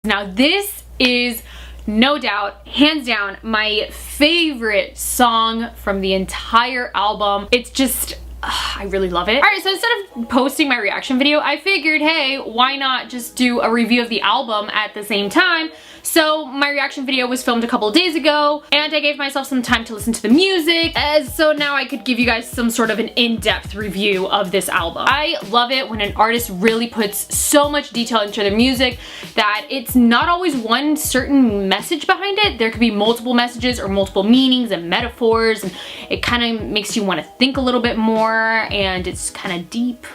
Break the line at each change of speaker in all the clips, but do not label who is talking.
Now this is no doubt, hands down, my favorite song from the entire album. It's just, I really love it. Alright, so instead of posting my reaction video, I figured, hey, why not just do a review of the album at the same time? So my reaction video was filmed a couple days ago, and I gave myself some time to listen to the music, so now I could give you guys some sort of an in-depth review of this album. I love it when an artist really puts so much detail into their music that it's not always one certain message behind it. There could be multiple messages or multiple meanings and metaphors, and it kind of makes you want to think a little bit more, and it's kind of deep.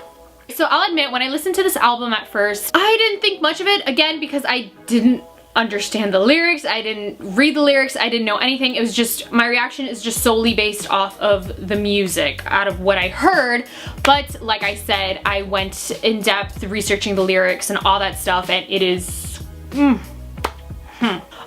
So I'll admit, when I listened to this album at first, I didn't think much of it, again, because I didn't understand the lyrics, I didn't read the lyrics, I didn't know anything. It was just, my reaction is just solely based off of the music, out of what I heard. But like I said, I went in depth researching the lyrics and all that stuff, and it is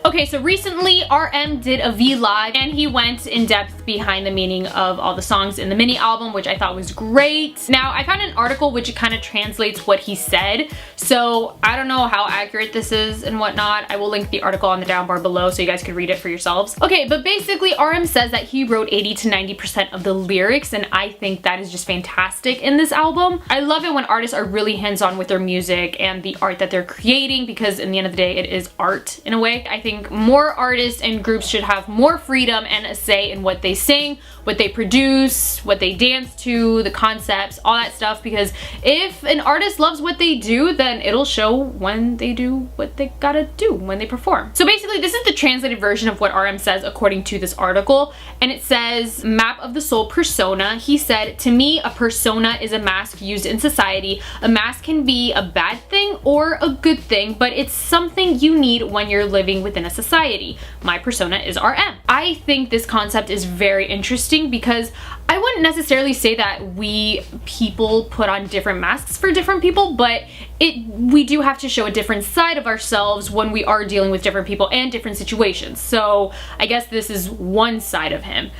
Okay, so recently RM did a V-Live and he went in depth behind the meaning of all the songs in the mini album, which I thought was great. Now, I found an article which kind of translates what he said, so I don't know how accurate this is and whatnot. I will link the article on the down bar below so you guys can read it for yourselves. Okay, but basically RM says that he wrote 80 to 90% of the lyrics, and I think that is just fantastic in this album. I love it when artists are really hands-on with their music and the art that they're creating, because in the end of the day, it is art in a way. I think more artists and groups should have more freedom and a say in what they sing, what they produce, what they dance to, the concepts, all that stuff, because if an artist loves what they do, then it'll show when they do what they gotta do when they perform. So basically, this is the translated version of what RM says according to this article, and it says, map of the soul persona. He said, to me, a persona is a mask used in society. A mask can be a bad thing or a good thing, but it's something you need when you're living within a society. My persona is RM. I think this concept is very interesting because I wouldn't necessarily say that we people put on different masks for different people, but we do have to show a different side of ourselves when we are dealing with different people and different situations. So I guess this is one side of him,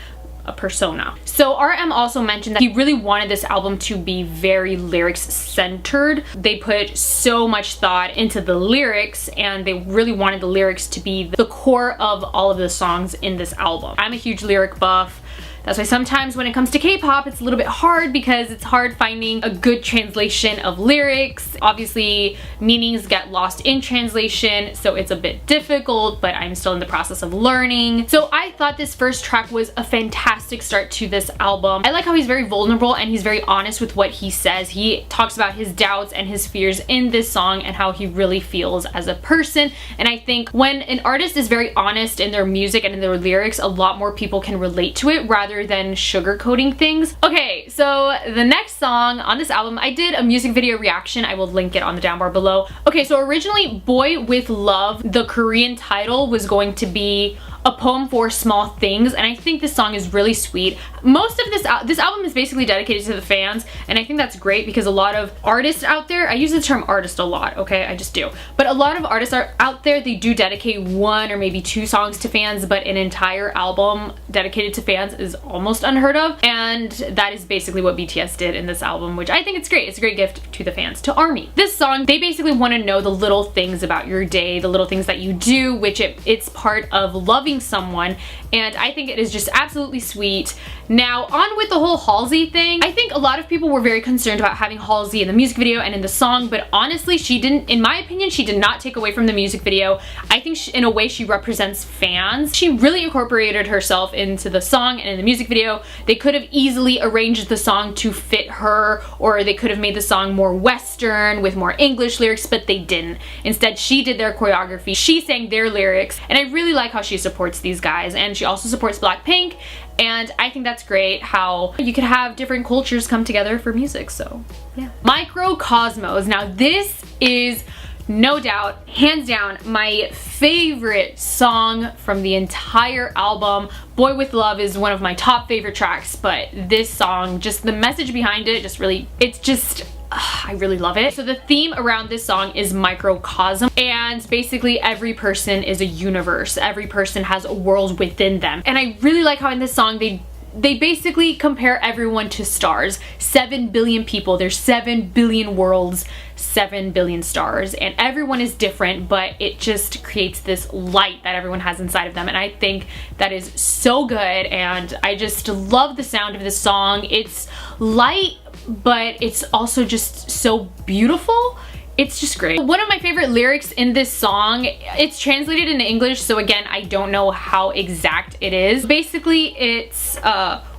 a persona. So RM also mentioned that he really wanted this album to be very lyrics centered. They put so much thought into the lyrics, and they really wanted the lyrics to be the core of all of the songs in this album. I'm a huge lyric buff. That's why sometimes when it comes to K-pop, it's a little bit hard because it's hard finding a good translation of lyrics. Obviously, meanings get lost in translation, so it's a bit difficult, but I'm still in the process of learning. So I thought this first track was a fantastic start to this album. I like how he's very vulnerable and he's very honest with what he says. He talks about his doubts and his fears in this song and how he really feels as a person. And I think when an artist is very honest in their music and in their lyrics, a lot more people can relate to it rather than sugarcoating things. Okay, so the next song on this album, I did a music video reaction. I will link it on the down bar below. Okay, so originally Boy With Luv, the Korean title was going to be a poem for small things, and I think this song is really sweet. Most of this album is basically dedicated to the fans, and I think that's great because a lot of artists out there, I use the term artist a lot, okay, I just do, but a lot of artists are out there, they do dedicate one or maybe two songs to fans, but an entire album dedicated to fans is almost unheard of, and that is basically what BTS did in this album, which I think it's great. It's a great gift to the fans, to ARMY. This song, they basically want to know the little things about your day, the little things that you do, which it's part of loving someone, and I think it is just absolutely sweet. Now, on with the whole Halsey thing, I think a lot of people were very concerned about having Halsey in the music video and in the song, but honestly, she didn't, in my opinion, she did not take away from the music video. I think in a way she represents fans. She really incorporated herself into the song and in the music video. They could have easily arranged the song to fit her, or they could have made the song more Western with more English lyrics, but they didn't. Instead, she did their choreography, she sang their lyrics, and I really like how she supports these guys, and she also supports Blackpink, and I think that's great how you could have different cultures come together for music, so yeah. Microcosmos. Now this is no doubt, hands down, my favorite song from the entire album. Boy With Luv is one of my top favorite tracks, but this song, just the message behind it, just really, it's just, I really love it. So the theme around this song is microcosm, and basically every person is a universe. Every person has a world within them. And I really like how in this song they they basically compare everyone to stars. 7 billion people, there's 7 billion worlds, 7 billion stars, and everyone is different, but it just creates this light that everyone has inside of them, and I think that is so good, and I just love the sound of this song. It's light, but it's also just so beautiful. It's just great. One of my favorite lyrics in this song, it's translated into English, so again, I don't know how exact it is. Basically, it's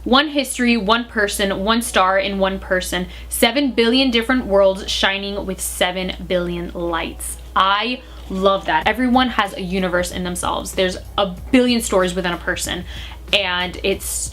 one history, one person, one star in one person, 7 billion different worlds shining with 7 billion lights. I love that. Everyone has a universe in themselves. There's a billion stories within a person, and it's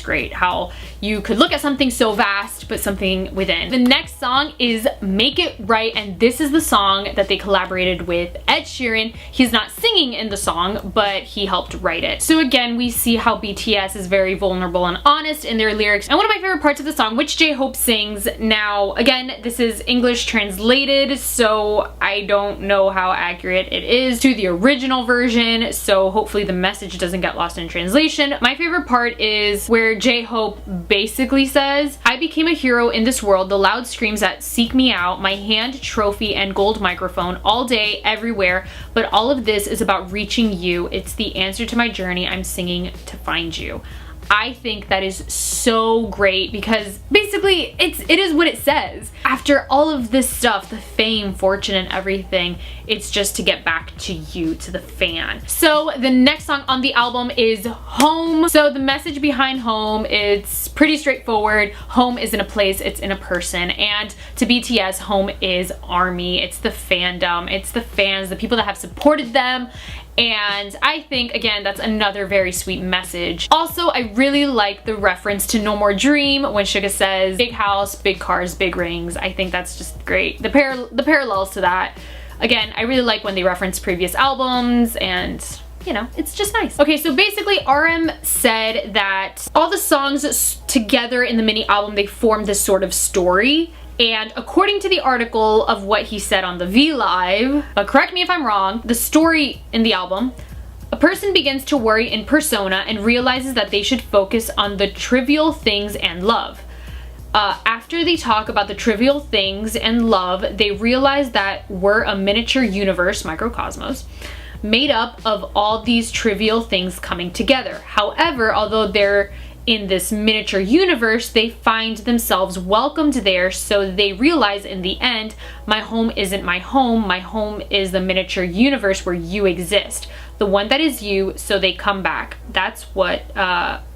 great how you could look at something so vast but something within. The next song is Make It Right, and this is the song that they collaborated with Ed Sheeran. He's not singing in the song, but he helped write it. So again, we see how BTS is very vulnerable and honest in their lyrics, and one of my favorite parts of the song, which J-Hope sings. Now again, this is English translated, so I don't know how accurate it is to the original version, so hopefully the message doesn't get lost in translation. My favorite part is where J-Hope basically says, I became a hero in this world, the loud screams that seek me out, my hand, trophy, and gold microphone, all day, everywhere, but all of this is about reaching you. It's the answer to my journey. I'm singing to find you. I think that is so great because basically it is what it says. After all of this stuff, the fame, fortune, and everything, it's just to get back to you, to the fan. So the next song on the album is Home. So the message behind Home, it's pretty straightforward. Home isn't a place, it's in a person. And to BTS, home is ARMY. It's the fandom, it's the fans, the people that have supported them. And I think, again, that's another very sweet message. Also, I really like the reference to No More Dream when Suga says, big house, big cars, big rings. I think that's just great. The parallels to that. Again, I really like when they reference previous albums, and you know, it's just nice. Okay, so basically RM said that all the songs together in the mini album, they form this sort of story. And according to the article of what he said on the V Live, but correct me if I'm wrong, the story in the album, a person begins to worry in persona and realizes that they should focus on the trivial things and love. After they talk about the trivial things and love, they realize that we're a miniature universe, Microcosmos, made up of all these trivial things coming together. However, although they're in this miniature universe, they find themselves welcomed there, so they realize in the end, my home isn't my home is the miniature universe where you exist, the one that is you, so they come back. That's what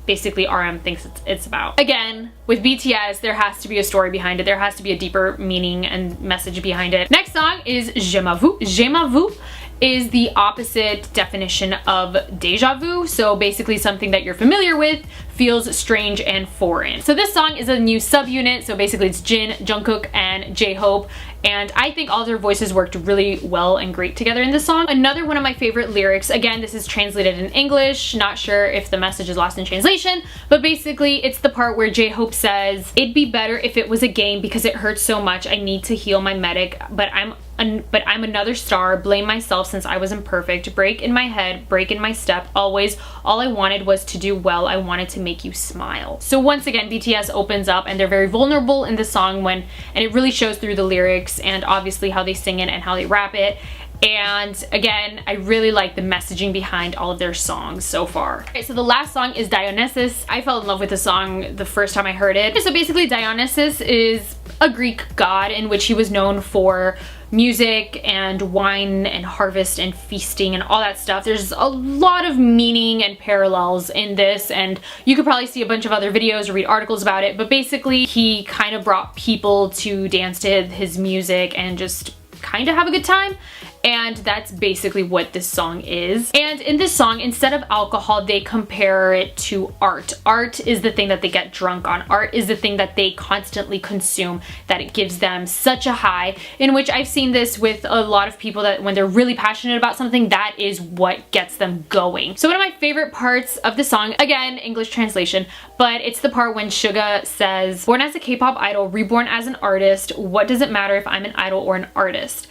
basically RM thinks it's about. Again, with BTS, there has to be a story behind it. There has to be a deeper meaning and message behind it. Next song is Jamais Vu. Jamais Vu is the opposite definition of deja vu. So basically something that you're familiar with feels strange and foreign. So this song is a new subunit. So basically it's Jin, Jungkook, and J-Hope. And I think all their voices worked really well and great together in this song. Another one of my favorite lyrics, again, this is translated in English, not sure if the message is lost in translation, but basically it's the part where J-Hope says, it'd be better if it was a game because it hurts so much. I need to heal my medic, but I'm another star, blame myself since I was imperfect, break in my head, break in my step, always, all I wanted was to do well, I wanted to make you smile. So once again, BTS opens up and they're very vulnerable in the song and it really shows through the lyrics and obviously how they sing it and how they rap it. And again, I really like the messaging behind all of their songs so far. Okay, so the last song is Dionysus. I fell in love with the song the first time I heard it. So basically Dionysus is a Greek god in which he was known for music and wine and harvest and feasting and all that stuff. There's a lot of meaning and parallels in this, and you could probably see a bunch of other videos or read articles about it, but basically he kind of brought people to dance to his music and just kind of have a good time. And that's basically what this song is. And in this song, instead of alcohol, they compare it to art. Art is the thing that they get drunk on. Art is the thing that they constantly consume, that it gives them such a high, in which I've seen this with a lot of people that when they're really passionate about something, that is what gets them going. So one of my favorite parts of the song, again, English translation, but it's the part when Suga says, born as a K-pop idol, reborn as an artist, what does it matter if I'm an idol or an artist?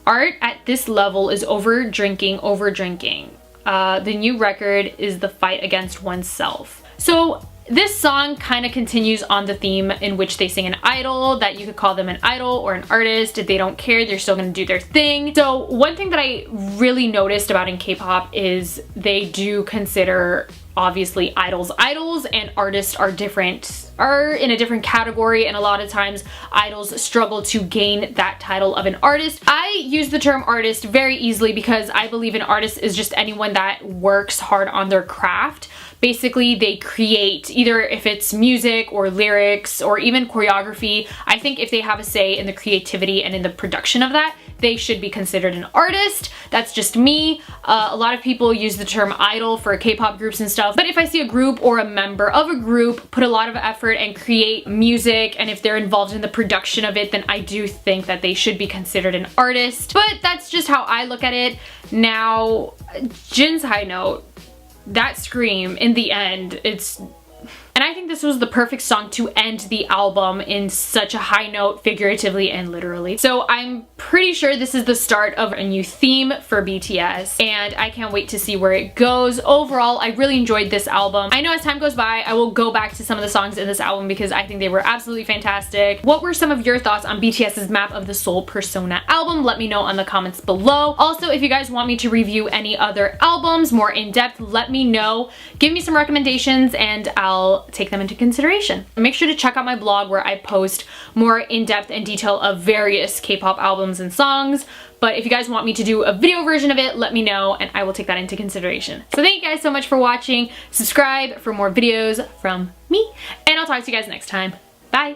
Art at this level is over drinking. The new record is the fight against oneself. So this song kind of continues on the theme in which they sing an idol, that you could call them an idol or an artist. If they don't care, they're still gonna do their thing. So one thing that I really noticed about in K-pop is they do consider obviously idols and artists are in a different category, and a lot of times idols struggle to gain that title of an artist. I use the term artist very easily because I believe an artist is just anyone that works hard on their craft. Basically, they create, either if it's music or lyrics or even choreography. I think if they have a say in the creativity and in the production of that, they should be considered an artist. That's just me. A lot of people use the term idol for K-pop groups and stuff, but if I see a group or a member of a group put a lot of effort and create music, and if they're involved in the production of it, then I do think that they should be considered an artist. But that's just how I look at it. Now, Jin's high note, that scream in the end, and I think this was the perfect song to end the album in such a high note, figuratively and literally. So I'm pretty sure this is the start of a new theme for BTS, and I can't wait to see where it goes. Overall, I really enjoyed this album. I know as time goes by, I will go back to some of the songs in this album because I think they were absolutely fantastic. What were some of your thoughts on BTS's Map of the Soul Persona album? Let me know in the comments below. Also, if you guys want me to review any other albums more in depth, let me know. Give me some recommendations and I'll take them into consideration. Make sure to check out my blog where I post more in-depth and detail of various K-pop albums and songs. But if you guys want me to do a video version of it, let me know and I will take that into consideration. So thank you guys so much for watching. Subscribe for more videos from me, and I'll talk to you guys next time. Bye!